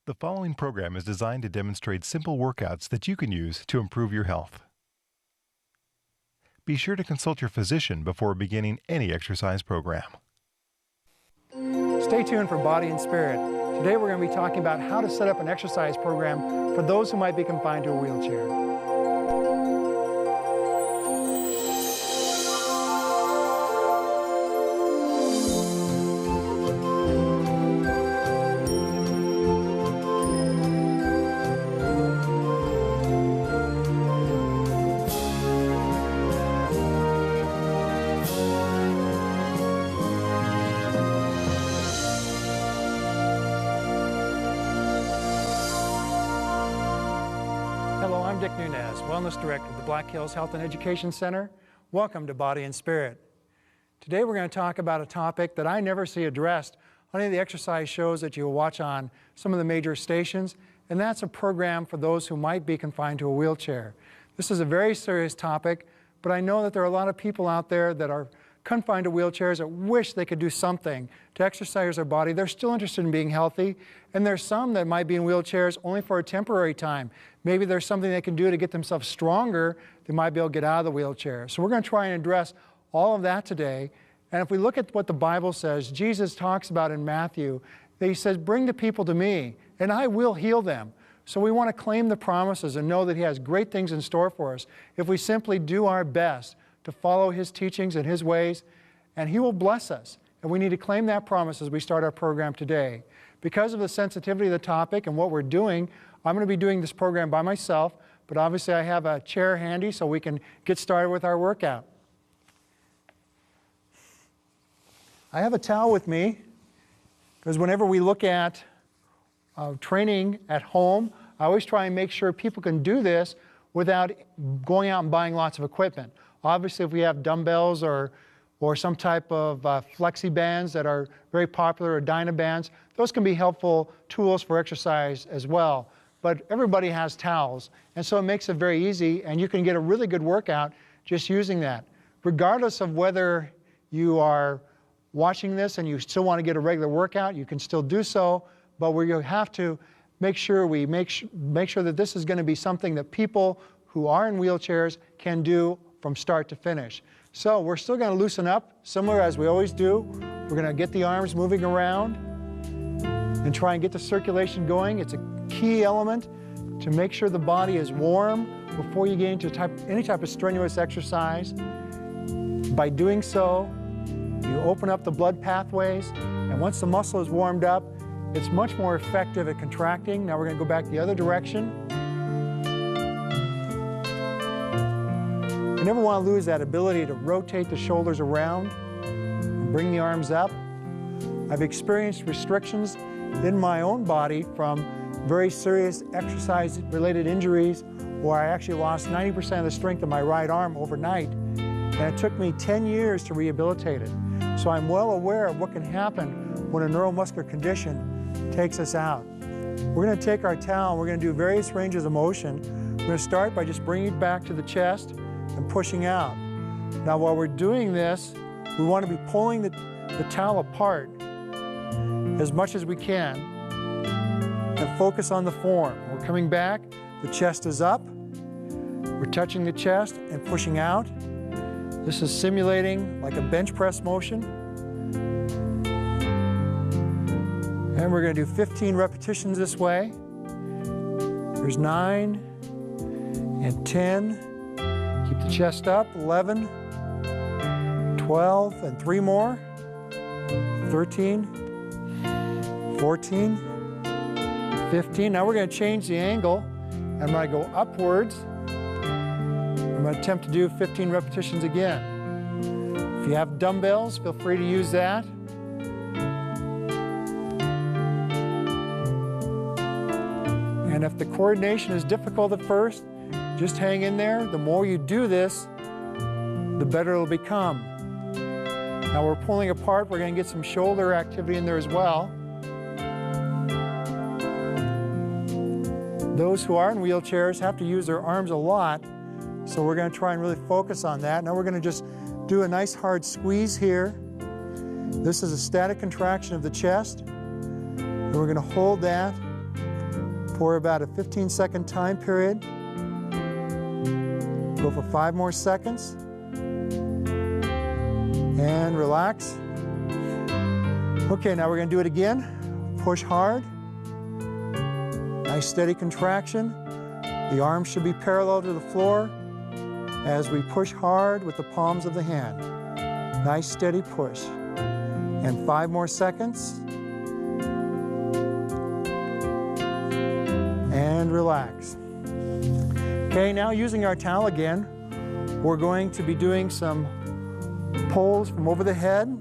The following program is designed to demonstrate simple workouts that you can use to improve your health. Be sure to consult your physician before beginning any exercise program. Stay tuned for Body and Spirit. Today we're going to be talking about how to set up an exercise program for those who might be confined to a wheelchair. Hello, I'm Nunez, Wellness Director of the Black Hills Health and Education Center. Welcome to Body and Spirit. Today we're going to talk about a topic that I never see addressed on any of the exercise shows that you'll watch on some of the major stations, and that's a program for those who might be confined to a wheelchair. This is a very serious topic, but I know that there are a lot of people out there that are confined to wheelchairs that wish they could do something to exercise their body. They're still interested in being healthy, and there's some that might be in wheelchairs only for a temporary time. Maybe there's something they can do to get themselves stronger. They might be able to get out of the wheelchair. So we're going to try and address all of that today. And if we look at what the Bible says, Jesus talks about in Matthew, that he says, "Bring the people to me, and I will heal them." So we want to claim the promises and know that he has great things in store for us if we simply do our best to follow his teachings and his ways, and he will bless us. And we need to claim that promise as we start our program today. Because of the sensitivity of the topic and what we're doing, I'm going to be doing this program by myself, but obviously I have a chair handy so we can get started with our workout. I have a towel with me because whenever we look at training at home, I always try and make sure people can do this without going out and buying lots of equipment. Obviously, if we have dumbbells or some type of flexi bands that are very popular, or Dynabands, those can be helpful tools for exercise as well. But everybody has towels, and so it makes it very easy, and you can get a really good workout just using that. Regardless of whether you are watching this and you still want to get a regular workout, you can still do so, but we have to make sure we make sure that this is going to be something that people who are in wheelchairs can do from start to finish. So we're still going to loosen up, similar as we always do. We're going to get the arms moving around and try and get the circulation going. It's a key element to make sure the body is warm before you get into any type of strenuous exercise. By doing so, you open up the blood pathways, and once the muscle is warmed up, it's much more effective at contracting. Now we're going to go back the other direction. You never want to lose that ability to rotate the shoulders around and bring the arms up. I've experienced restrictions in my own body from very serious exercise-related injuries where I actually lost 90% of the strength of my right arm overnight, and it took me 10 years to rehabilitate it. So I'm well aware of what can happen when a neuromuscular condition takes us out. We're going to take our towel and we're going to do various ranges of motion. We're going to start by just bringing it back to the chest and pushing out. Now while we're doing this, we want to be pulling the towel apart as much as we can and focus on the form. We're coming back, the chest is up, we're touching the chest and pushing out. This is simulating like a bench press motion. And we're going to do 15 repetitions this way. There's 9 and 10. Keep the chest up, 11, 12, and 3 more, 13, 14, 15. Now we're going to change the angle. I'm going to go upwards. I'm going to attempt to do 15 repetitions again. If you have dumbbells, feel free to use that. And if the coordination is difficult at first, just hang in there. The more you do this, the better it'll become. Now we're pulling apart. We're going to get some shoulder activity in there as well. Those who are in wheelchairs have to use their arms a lot, so we're going to try and really focus on that. Now we're going to just do a nice hard squeeze here. This is a static contraction of the chest, and we're going to hold that for about a 15-second time period. Go for 5 more seconds. And relax. Okay, now we're going to do it again. Push hard. Nice steady contraction. The arms should be parallel to the floor as we push hard with the palms of the hand. Nice steady push. And 5 more seconds. And relax. Okay, now using our towel again, we're going to be doing some pulls from over the head.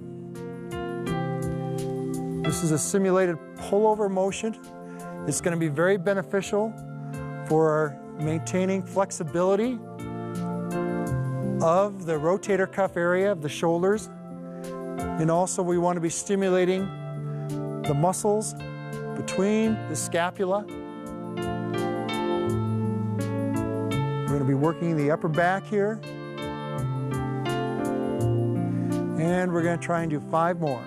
This is a simulated pullover motion. It's going to be very beneficial for maintaining flexibility of the rotator cuff area of the shoulders. And also we want to be stimulating the muscles between the scapula. We're going to be working the upper back here. And we're going to try and do 5 more.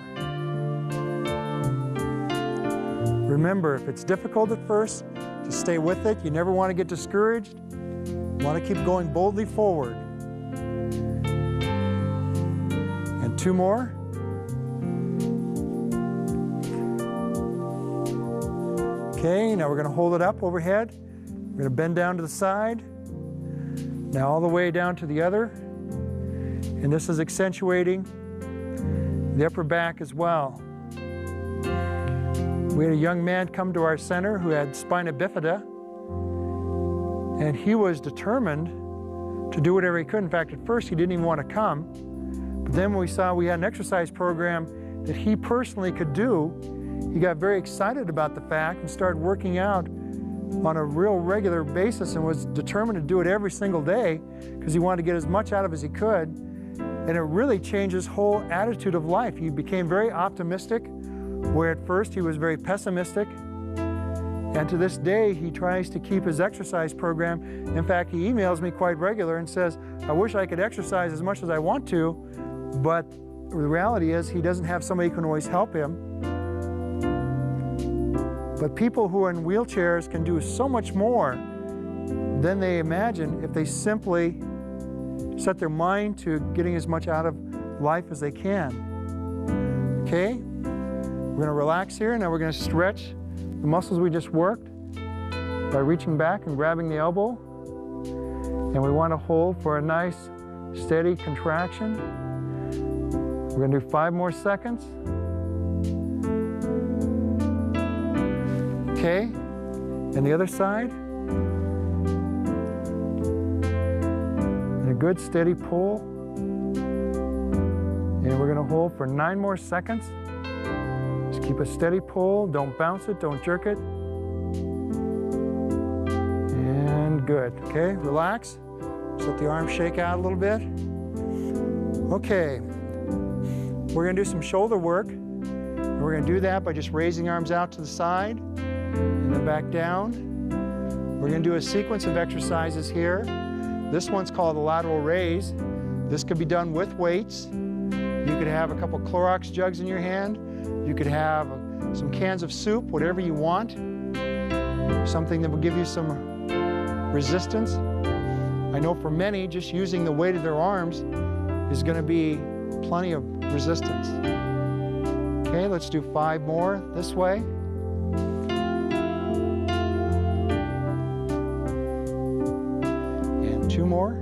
Remember, if it's difficult at first, just stay with it. You never want to get discouraged. You want to keep going boldly forward. And 2 more. Okay, now we're going to hold it up overhead. We're going to bend down to the side. Now all the way down to the other. And this is accentuating the upper back as well. We had a young man come to our center who had spina bifida, and he was determined to do whatever he could. In fact, at first he didn't even want to come, but then when we saw we had an exercise program that he personally could do, he got very excited about the fact and started working out on a real regular basis and was determined to do it every single day because he wanted to get as much out of it as he could. And it really changed his whole attitude of life. He became very optimistic, where at first he was very pessimistic. And to this day, he tries to keep his exercise program. In fact, he emails me quite regular and says, I wish I could exercise as much as I want to, but the reality is he doesn't have somebody who can always help him. But people who are in wheelchairs can do so much more than they imagine if they simply set their mind to getting as much out of life as they can. Okay? We're going to relax here. Now we're going to stretch the muscles we just worked by reaching back and grabbing the elbow. And we want to hold for a nice, steady contraction. We're going to do 5 more seconds. Okay, and the other side. And a good steady pull. And we're going to hold for 9 more seconds. Just keep a steady pull. Don't bounce it, don't jerk it. And good. Okay, relax. Just let the arms shake out a little bit. Okay, we're going to do some shoulder work. And we're going to do that by just raising the arms out to the side. And then back down. We're going to do a sequence of exercises here. This one's called a lateral raise. This could be done with weights. You could have a couple Clorox jugs in your hand. You could have some cans of soup, whatever you want. Something that will give you some resistance. I know for many, just using the weight of their arms is going to be plenty of resistance. Okay, let's do 5 more this way. And 2 more.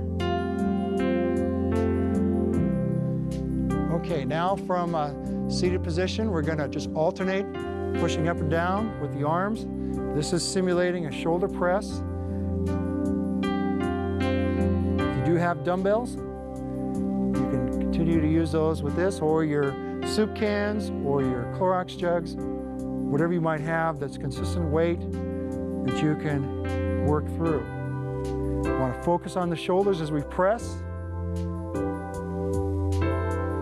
Okay, now from a seated position, we're going to just alternate pushing up and down with the arms. This is simulating a shoulder press. If you do have dumbbells, you can continue to use those with this, or your soup cans, or your Clorox jugs, whatever you might have that's consistent weight that you can work through. You want to focus on the shoulders as we press.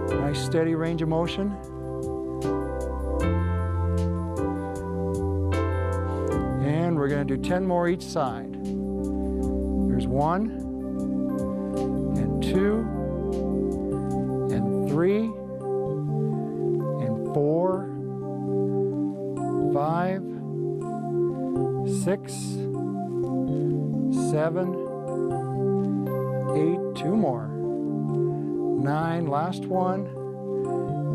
Nice steady range of motion. And we're going to do 10 more each side. There's 1, and 2, and 3, and 4, 5, 6, 7, 8, 2 more, 9, last one,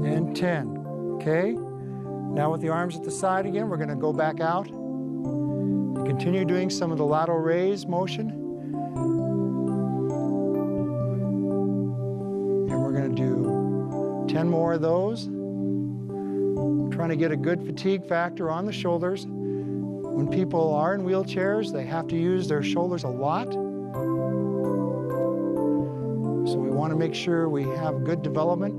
and 10. Okay? Now with the arms at the side again, we're going to go back out and continue doing some of the lateral raise motion. And we're going to do 10 more of those. Trying to get a good fatigue factor on the shoulders. When people are in wheelchairs, they have to use their shoulders a lot. So we want to make sure we have good development.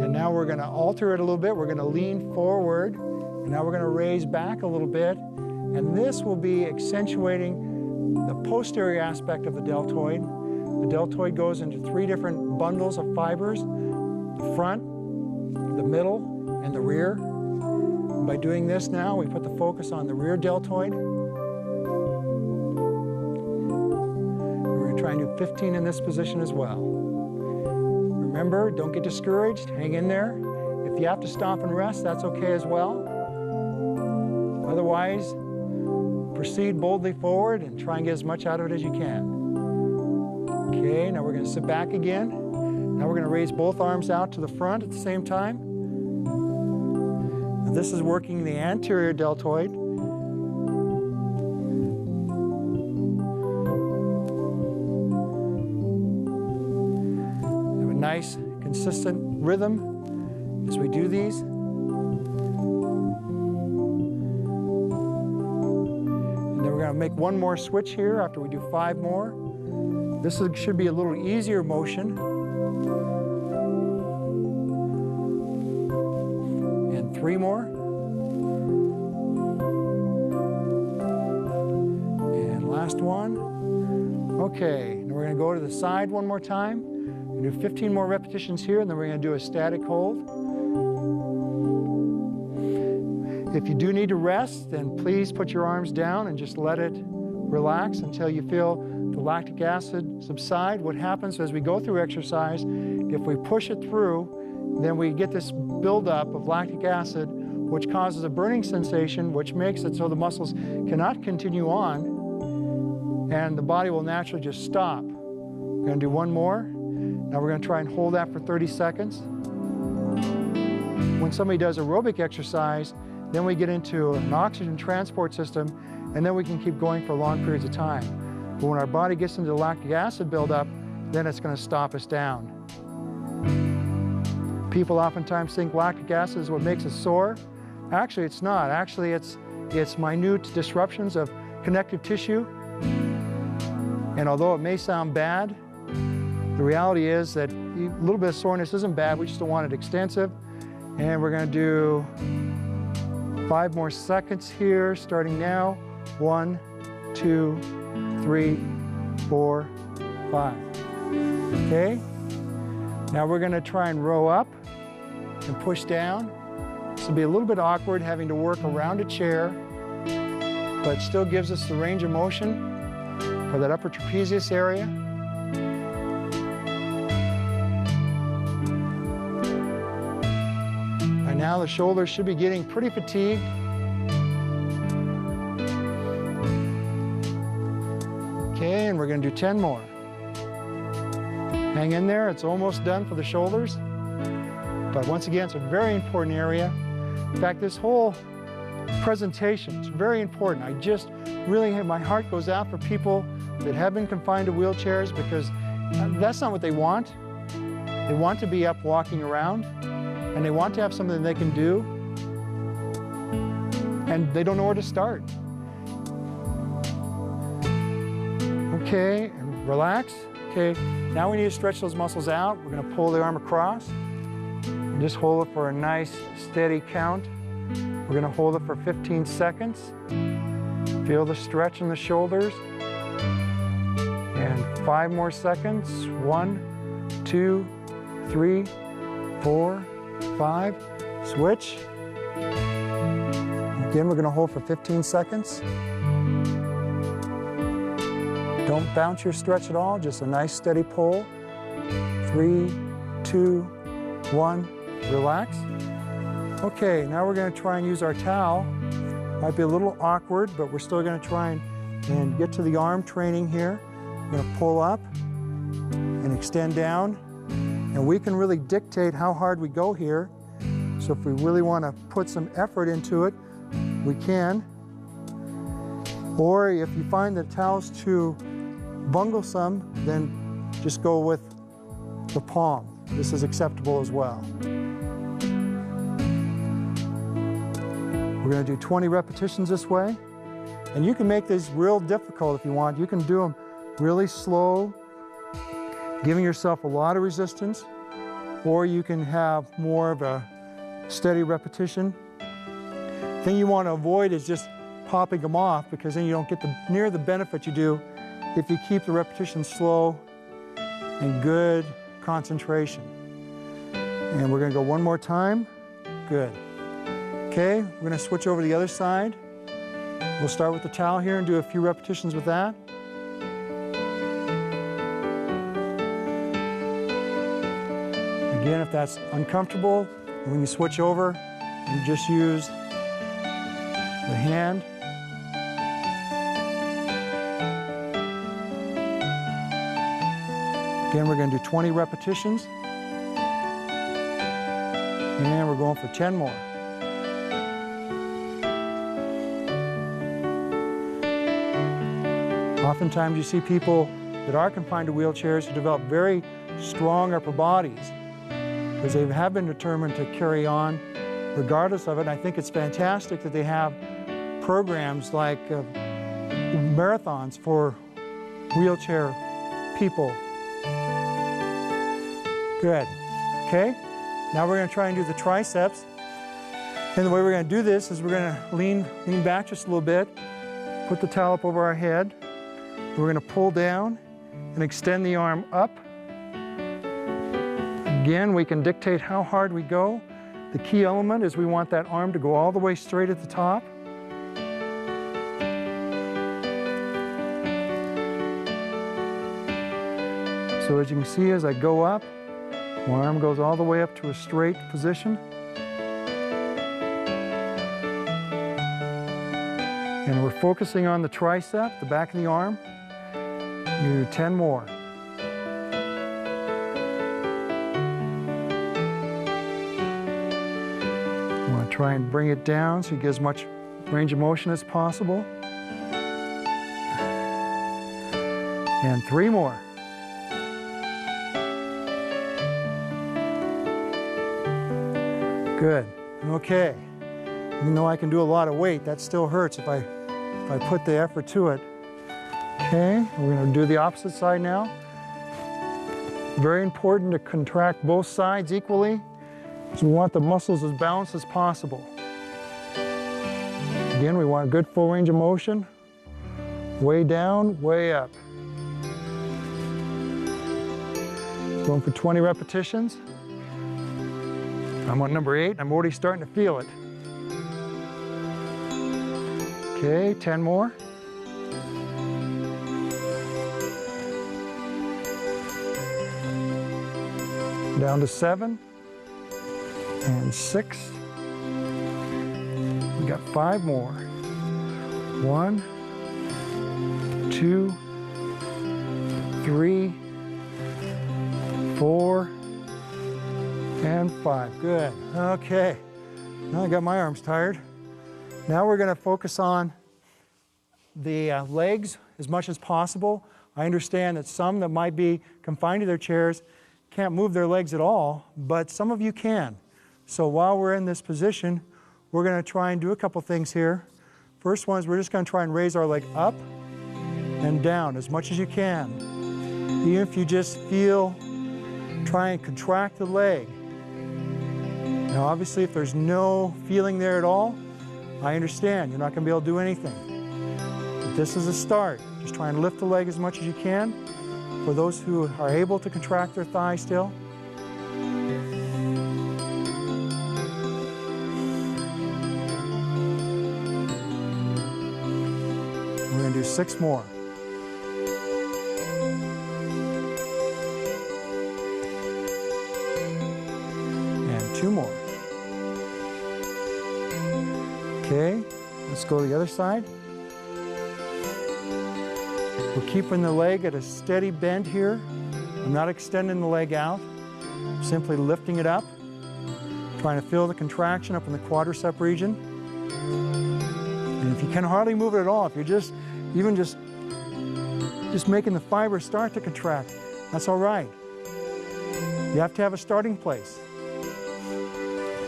And now we're going to alter it a little bit. We're going to lean forward, and now we're going to raise back a little bit. And this will be accentuating the posterior aspect of the deltoid. The deltoid goes into 3 different bundles of fibers: the front, the middle, and the rear. And by doing this now, we put the focus on the rear deltoid. We're going to try and do 15 in this position as well. Remember, don't get discouraged. Hang in there. If you have to stop and rest, that's okay as well. Otherwise, proceed boldly forward and try and get as much out of it as you can. Okay, now we're going to sit back again. Now we're going to raise both arms out to the front at the same time. Now this is working the anterior deltoid. Have a nice, consistent rhythm as we do these. And then we're going to make one more switch here after we do 5 more. This should be a little easier motion. And 3 more. And last one. Okay, now we're going to go to the side one more time. We're going to do 15 more repetitions here, and then we're going to do a static hold. If you do need to rest, then please put your arms down and just let it relax until you feel the lactic acid subside. What happens as we go through exercise, if we push it through, then we get this buildup of lactic acid, which causes a burning sensation, which makes it so the muscles cannot continue on, and the body will naturally just stop. We're going to do one more. Now we're going to try and hold that for 30 seconds. When somebody does aerobic exercise, then we get into an oxygen transport system, and then we can keep going for long periods of time. But when our body gets into the lactic acid buildup, then it's going to stop us down. People oftentimes think lactic acid is what makes us sore. Actually, it's not. Actually, it's minute disruptions of connective tissue. And although it may sound bad, the reality is that a little bit of soreness isn't bad. We just don't want it extensive. And we're going to do 5 more seconds here, starting now. 1, 2, 3, 4, 5. Okay? Now we're going to try and row up and push down. This will be a little bit awkward having to work around a chair, but it still gives us the range of motion for that upper trapezius area. By now the shoulders should be getting pretty fatigued. Okay, and we're going to do 10 more. Hang in there, it's almost done for the shoulders. But once again, it's a very important area. In fact, this whole presentation is very important. I just really, my heart goes out for people that have been confined to wheelchairs, because that's not what they want. They want to be up walking around, and they want to have something they can do, and they don't know where to start. Okay, and relax. Okay, now we need to stretch those muscles out. We're going to pull the arm across and just hold it for a nice steady count. We're going to hold it for 15 seconds. Feel the stretch in the shoulders. And 5 more seconds. 1, 2, 3, 4, 5. Switch. Again, we're going to hold for 15 seconds. Don't bounce your stretch at all, just a nice steady pull. 3, 2, 1, relax. Okay, now we're going to try and use our towel. Might be a little awkward, but we're still going to try and get to the arm training here. We're going to pull up and extend down. And we can really dictate how hard we go here. So if we really want to put some effort into it, we can. Or if you find the towel's too bunglesome, then just go with the palm. This is acceptable as well. We're going to do 20 repetitions this way. And you can make these real difficult if you want. You can do them really slow, giving yourself a lot of resistance, or you can have more of a steady repetition. The thing you want to avoid is just popping them off, because then you don't get near the benefit you do if you keep the repetition slow and good concentration. And we're going to go one more time. Good. Okay, we're going to switch over to the other side. We'll start with the towel here and do a few repetitions with that. Again, if that's uncomfortable, when you switch over, you just use the hand. Again, we're going to do 20 repetitions. And we're going for 10 more. Oftentimes you see people that are confined to wheelchairs who develop very strong upper bodies because they have been determined to carry on regardless of it. And I think it's fantastic that they have programs like marathons for wheelchair people. Good. Okay, now we're going to try and do the triceps. And the way we're going to do this is we're going to lean back just a little bit, put the towel up over our head. We're going to pull down and extend the arm up. Again, we can dictate how hard we go. The key element is we want that arm to go all the way straight at the top. So as you can see, as I go up, my arm goes all the way up to a straight position. And we're focusing on the tricep, the back of the arm. Do 10 more. I want to try and bring it down so you get as much range of motion as possible. And 3 more. Good. Okay. Even though I can do a lot of weight, that still hurts if I put the effort to it. Okay, we're going to do the opposite side now. Very important to contract both sides equally, because we want the muscles as balanced as possible. Again, we want a good full range of motion. Way down, way up. Going for 20 repetitions. I'm on number 8. I'm already starting to feel it. Okay, 10 more. Down to 7 and 6. We got 5 more. 1, 2, 3, 4, and 5. Good. Okay. Now I got my arms tired. Now we're going to focus on the legs as much as possible. I understand that some that might be confined to their chairs can't move their legs at all, but some of you can. So while we're in this position, we're going to try and do a couple things here. First one is we're just going to try and raise our leg up and down as much as you can. Even if you just feel, try and contract the leg. Now obviously if there's no feeling there at all, I understand you're not going to be able to do anything. But this is a start. Just try and lift the leg as much as you can. For those who are able to contract their thigh still. We're going to do 6 more. And 2 more. Okay, let's go to the other side. We're keeping the leg at a steady bend here. I'm not extending the leg out, simply lifting it up, trying to feel the contraction up in the quadricep region. And if you can hardly move it at all, if you're just making the fibers start to contract, that's all right. You have to have a starting place.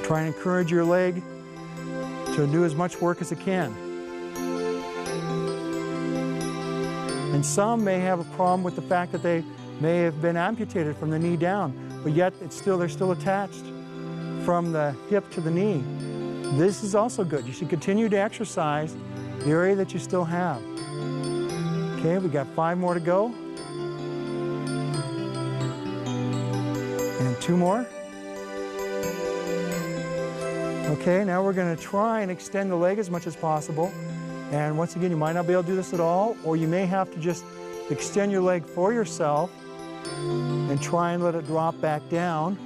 Try and encourage your leg to do as much work as it can. And some may have a problem with the fact that they may have been amputated from the knee down, but yet they're still attached from the hip to the knee. This is also good. You should continue to exercise the area that you still have. Okay, we got 5 more to go. And 2 more. Okay, now we're going to try and extend the leg as much as possible. And once again, you might not be able to do this at all, or you may have to just extend your leg for yourself and try and let it drop back down,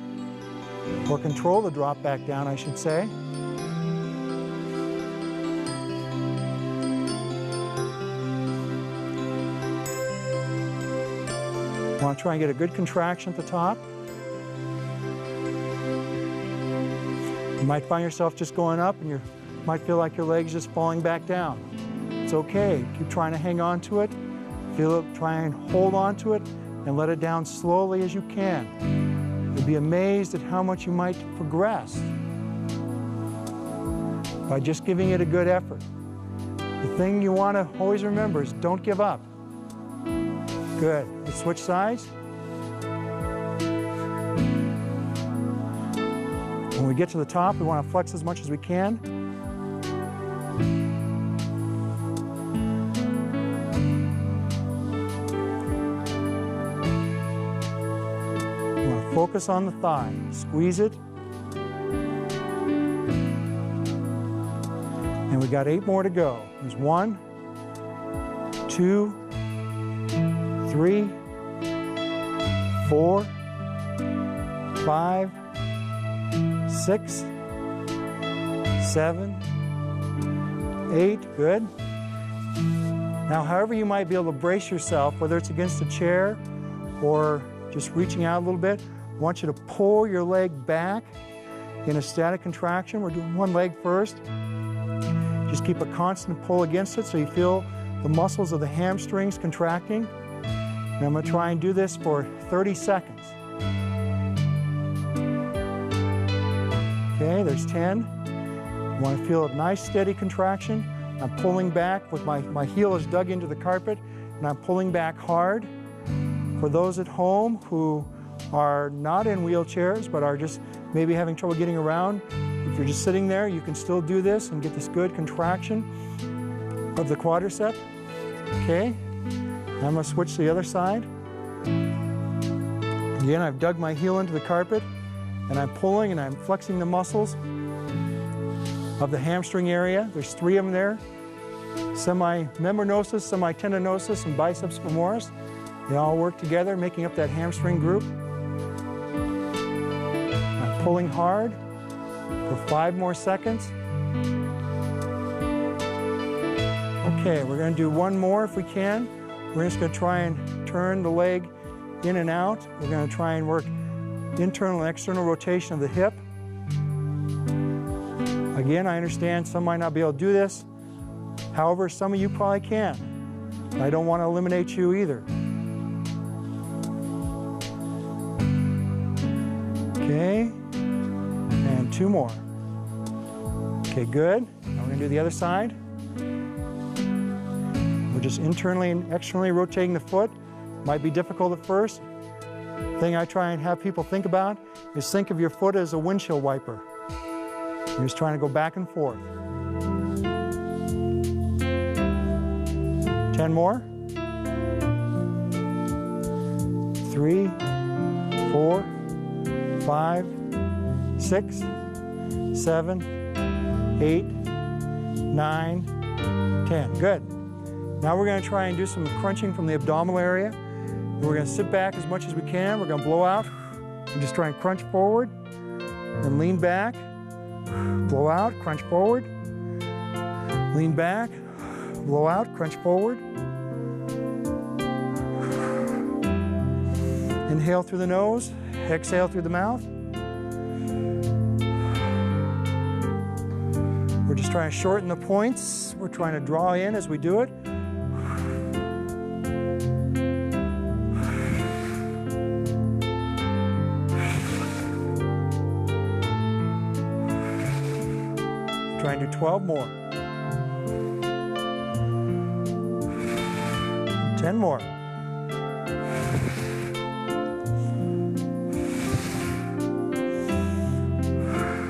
or control the drop back down, I should say. You want to try and get a good contraction at the top. You might find yourself just going up and you might feel like your leg's just falling back down. It's okay. Keep trying to hang on to it. Feel it, try and hold on to it and let it down slowly as you can. You'll be amazed at how much you might progress by just giving it a good effort. The thing you want to always remember is don't give up. Good. Let's switch sides. When we get to the top, we want to flex as much as we can. We want to focus on the thigh. Squeeze it. And we got 8 more to go. There's 1, 2, 3, 4, 5, 6, 7, 8, good. Now, however you might be able to brace yourself, whether it's against a chair or just reaching out a little bit, I want you to pull your leg back in a static contraction. We're doing one leg first. Just keep a constant pull against it so you feel the muscles of the hamstrings contracting. And I'm going to try and do this for 30 seconds. Okay, there's 10. You want to feel a nice steady contraction. I'm pulling back with my heel is dug into the carpet and I'm pulling back hard. For those at home who are not in wheelchairs but are just maybe having trouble getting around, if you're just sitting there, you can still do this and get this good contraction of the quadricep. Okay, now I'm going to switch to the other side. Again, I've dug my heel into the carpet and I'm pulling and I'm flexing the muscles of the hamstring area. There's 3 of them there. Semimembranosus, semitendinosus, and biceps femoris. They all work together, making up that hamstring group. I'm pulling hard for 5 more seconds. Okay, we're going to do 1 more if we can. We're just going to try and turn the leg in and out. We're going to try and work internal and external rotation of the hip. Again, I understand some might not be able to do this. However, some of you probably can. I don't want to eliminate you either. Okay, and 2 more. Okay, good. Now we're going to do the other side. We're just internally and externally rotating the foot. Might be difficult at first. The thing I try and have people think about is think of your foot as a windshield wiper. You're just trying to go back and forth. 10 more. 3, 4, 5, 6, 7, 8, 9, 10. Good. Now we're going to try and do some crunching from the abdominal area. We're going to sit back as much as we can. We're going to blow out and just try and crunch forward. Then lean back, blow out, crunch forward. Lean back, blow out, crunch forward. Inhale through the nose, exhale through the mouth. We're just trying to shorten the points. We're trying to draw in as we do it. Try and do 12 more. 10 more.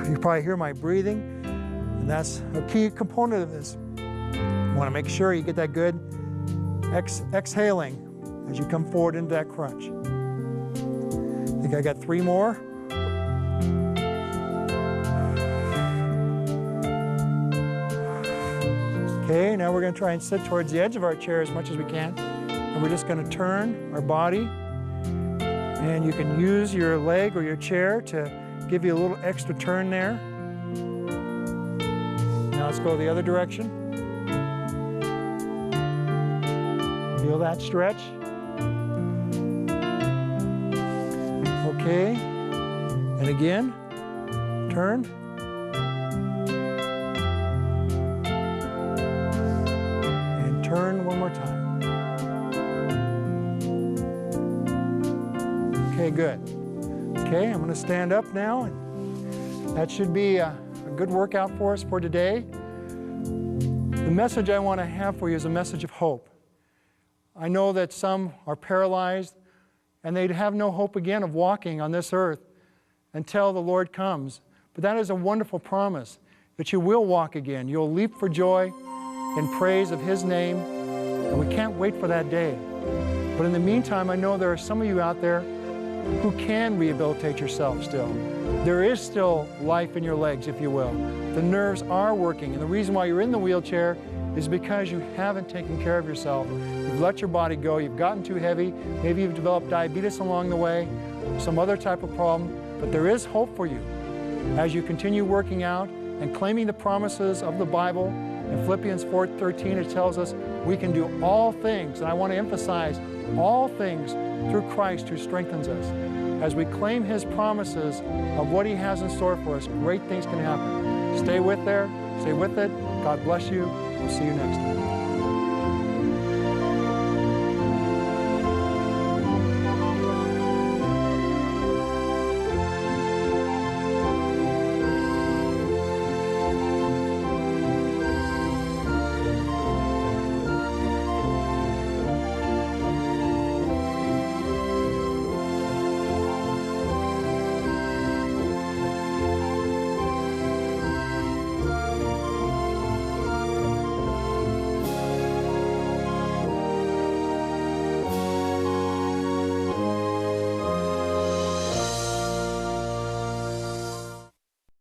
You probably hear my breathing, and that's a key component of this. You want to make sure you get that good exhaling as you come forward into that crunch. I think I got 3 more. Okay, now we're going to try and sit towards the edge of our chair as much as we can. And we're just going to turn our body. And you can use your leg or your chair to give you a little extra turn there. Now let's go the other direction. Feel that stretch. Okay. And again, turn. Turn one more time. Okay, good. Okay, I'm going to stand up now. And that should be a good workout for us for today. The message I want to have for you is a message of hope. I know that some are paralyzed and they'd have no hope again of walking on this earth until the Lord comes. But that is a wonderful promise that you will walk again. You'll leap for joy in praise of His name, and we can't wait for that day. But in the meantime, I know there are some of you out there who can rehabilitate yourself still. There is still life in your legs, if you will. The nerves are working, and the reason why you're in the wheelchair is because you haven't taken care of yourself. You've let your body go, you've gotten too heavy, maybe you've developed diabetes along the way, some other type of problem, but there is hope for you. As you continue working out and claiming the promises of the Bible, in Philippians 4:13, it tells us we can do all things, and I want to emphasize all things through Christ who strengthens us. As we claim His promises of what He has in store for us, great things can happen. Stay with it. God bless you. We'll see you next time.